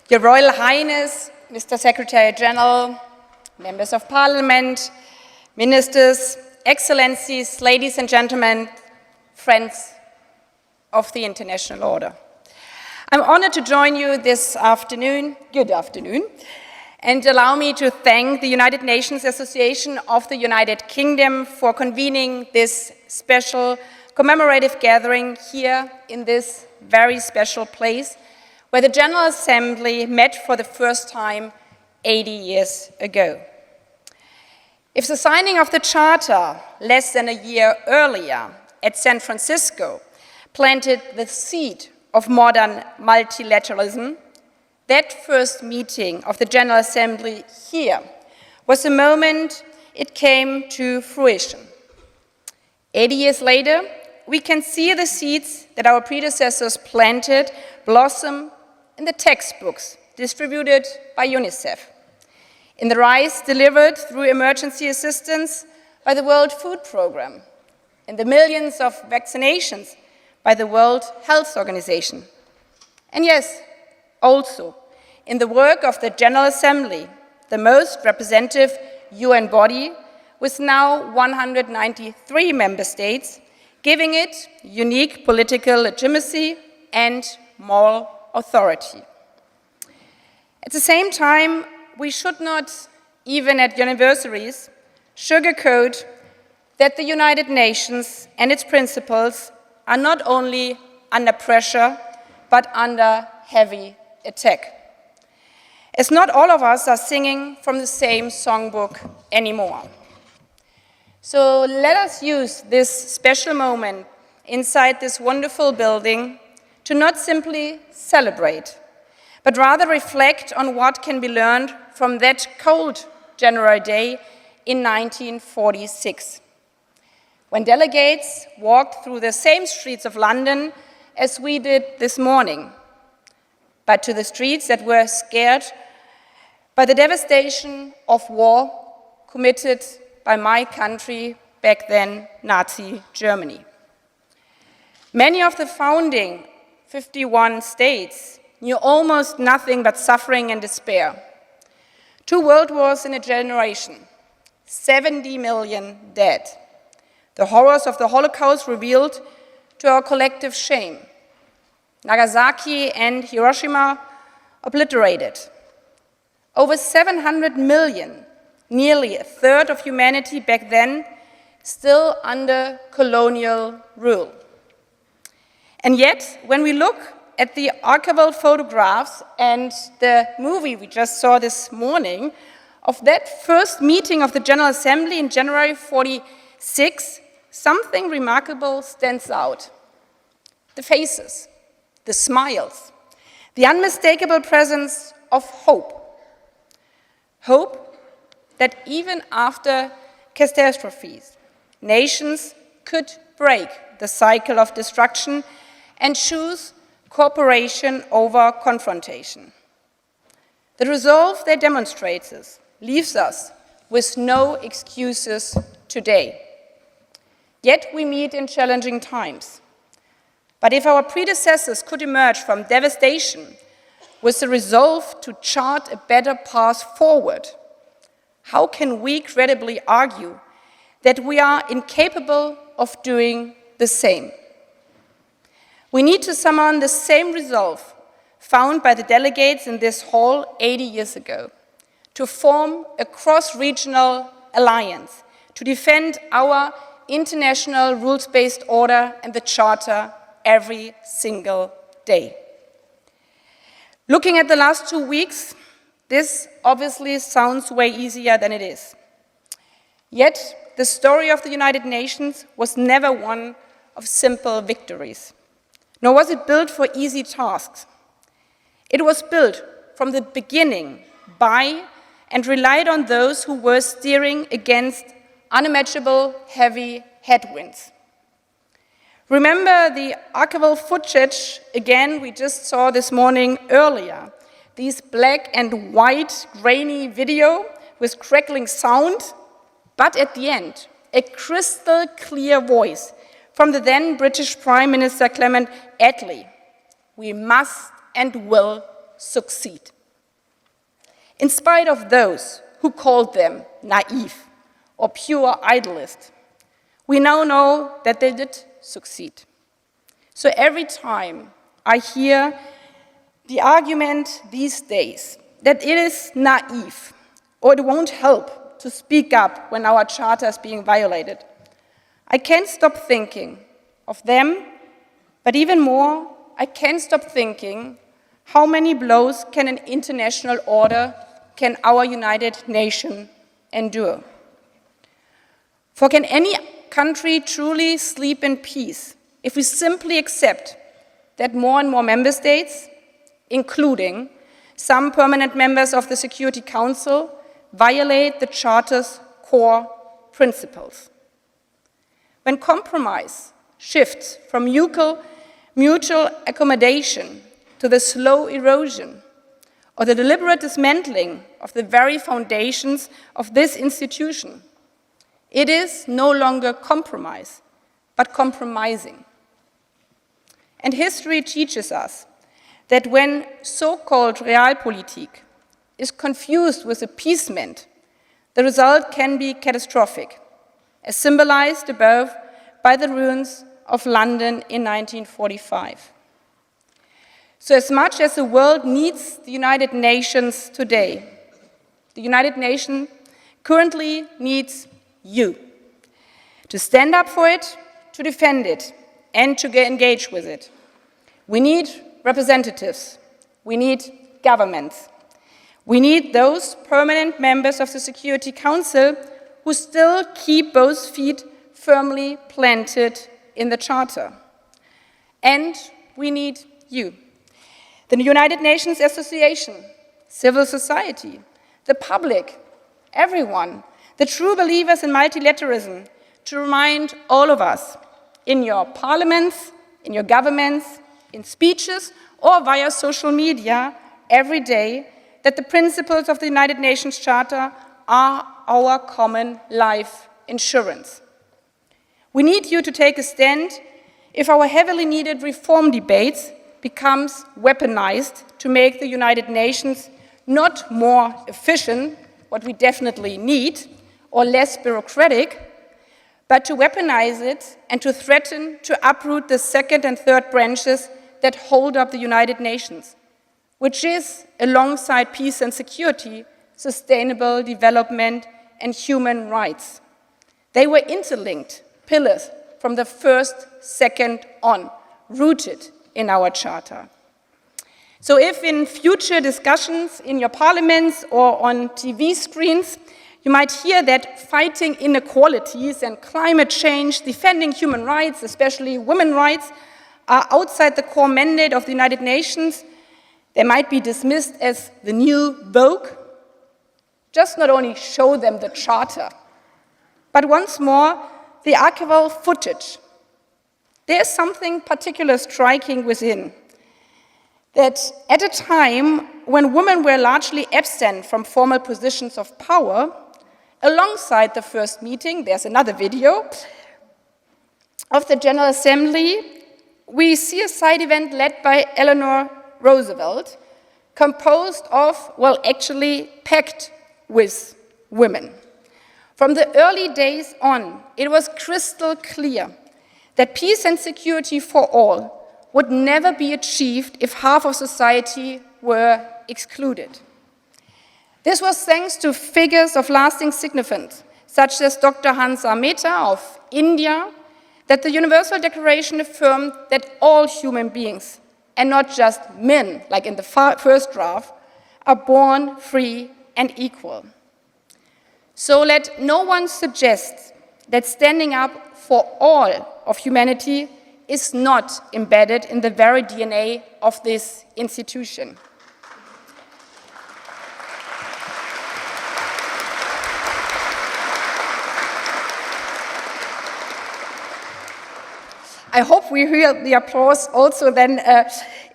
Your Royal Highness, Mr. Secretary General, members of Parliament, ministers, excellencies, ladies and gentlemen, friends of the international order. I'm honored to join you this afternoon, good afternoon, and allow me to thank the United Nations Association of the United Kingdom for convening this special commemorative gathering here in this very special place, where the General Assembly met for the first time 80 years ago. If the signing of the Charter less than a year earlier at San Francisco planted the seed of modern multilateralism, that first meeting of the General Assembly here was the moment it came to fruition. 80 years later, we can see the seeds that our predecessors planted blossom in the textbooks distributed by UNICEF, in the rice delivered through emergency assistance by the World Food Programme, in the millions of vaccinations by the World Health Organization, and yes, also in the work of the General Assembly, the most representative UN body with now 193 member states, giving it unique political legitimacy and moral authority. At the same time, we should not, even at anniversaries, sugarcoat that the United Nations and its principles are not only under pressure, but under heavy attack. As not all of us are singing from the same songbook anymore. So let us use this special moment inside this wonderful building to not simply celebrate, but rather reflect on what can be learned from that cold January day in 1946, when delegates walked through the same streets of London as we did this morning, but to the streets that were scared by the devastation of war committed by my country back then, Nazi Germany. Many of the founding 51 states knew almost nothing but suffering and despair. 2 world wars in a generation, 70 million dead. The horrors of the Holocaust revealed to our collective shame. Nagasaki and Hiroshima obliterated. Over 700 million, nearly a third of humanity back then, still under colonial rule. And yet, when we look at the archival photographs and the movie we just saw this morning of that first meeting of the General Assembly in January 46, something remarkable stands out. The faces, the smiles, the unmistakable presence of hope. Hope that even after catastrophes, nations could break the cycle of destruction and choose cooperation over confrontation. The resolve that demonstrates this leaves us with no excuses today. Yet we meet in challenging times. But if our predecessors could emerge from devastation with the resolve to chart a better path forward, how can we credibly argue that we are incapable of doing the same? We need to summon the same resolve found by the delegates in this hall 80 years ago, to form a cross-regional alliance, to defend our international rules-based order and the Charter every single day. Looking at the last 2 weeks, this obviously sounds way easier than it is. Yet, the story of the United Nations was never one of simple victories, nor was it built for easy tasks. It was built from the beginning by and relied on those who were steering against unimaginable heavy headwinds. Remember the archival footage, again, we just saw this morning earlier. These black and white grainy video with crackling sound, but at the end, a crystal clear voice from the then British Prime Minister Clement Attlee. We must and will succeed. in spite of those who called them naive or pure idealists. We now know that they did succeed. So every time I hear the argument these days that it is naive or it won't help to speak up when our charter is being violated, I can't stop thinking of them, but even more, I can't stop thinking how many blows can an international order, can our United Nations endure? For can any country truly sleep in peace if we simply accept that more and more member states, including some permanent members of the Security Council, violate the Charter's core principles? When compromise shifts from mutual accommodation to the slow erosion or the deliberate dismantling of the very foundations of this institution, it is no longer compromise, but compromising. And history teaches us that when so-called realpolitik is confused with appeasement, the result can be catastrophic, as symbolized above by the ruins of London in 1945. So as much as the world needs the United Nations today, the United Nations currently needs you to stand up for it, to defend it, and to get engaged with it. We need representatives. We need governments. We need those permanent members of the Security Council who still keep both feet firmly planted in the Charter. And we need you, the United Nations Association, civil society, the public, everyone, the true believers in multilateralism, to remind all of us in your parliaments, in your governments, in speeches, or via social media every day that the principles of the United Nations Charter are our common life insurance. We need you to take a stand if our heavily needed reform debates becomes weaponized to make the United Nations not more efficient, what we definitely need, or less bureaucratic, but to weaponize it and to threaten to uproot the second and third branches that hold up the United Nations, which is, alongside peace and security, sustainable development and human rights. They were interlinked pillars from the first second on, rooted in our Charter. So if in future discussions in your parliaments or on TV screens, you might hear that fighting inequalities and climate change, defending human rights, especially women's rights, are outside the core mandate of the United Nations, they might be dismissed as the new vogue. Just not only show them the Charter, but once more, the archival footage. There is something particularly striking within that at a time when women were largely absent from formal positions of power, alongside the first meeting, there's another video, of the General Assembly, we see a side event led by Eleanor Roosevelt, composed of, well, actually packed with women. From the early days on, it was crystal clear that peace and security for all would never be achieved if half of society were excluded. This was thanks to figures of lasting significance, such as Dr. Hansa Mehta of India, that the Universal Declaration affirmed that all human beings, and not just men, like in the first draft, are born free and equal. So let no one suggest that standing up for all of humanity is not embedded in the very DNA of this institution. I hope we hear the applause also then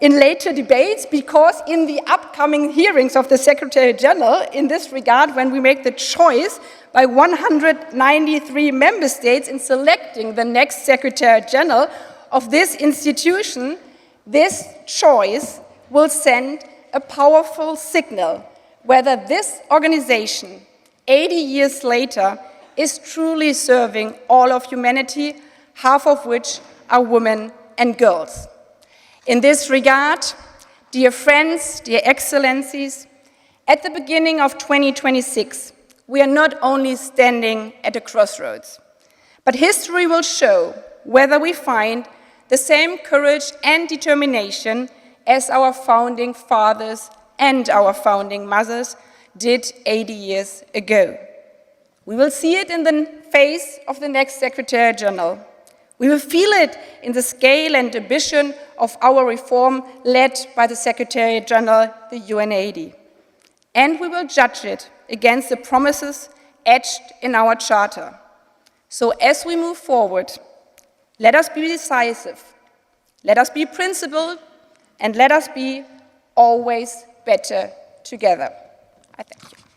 in later debates, because in the upcoming hearings of the Secretary General, in this regard, when we make the choice by 193 member states in selecting the next Secretary General of this institution, this choice will send a powerful signal whether this organization, 80 years later, is truly serving all of humanity, half of which are women and girls. In this regard, dear friends, dear excellencies, at the beginning of 2026, we are not only standing at a crossroads, but history will show whether we find the same courage and determination as our founding fathers and our founding mothers did 80 years ago. We will see it in the face of the next Secretary General. We will feel it in the scale and ambition of our reform led by the Secretary General, the UN80. And we will judge it against the promises etched in our Charter. So as we move forward, let us be decisive, let us be principled, and let us be always better together. I thank you.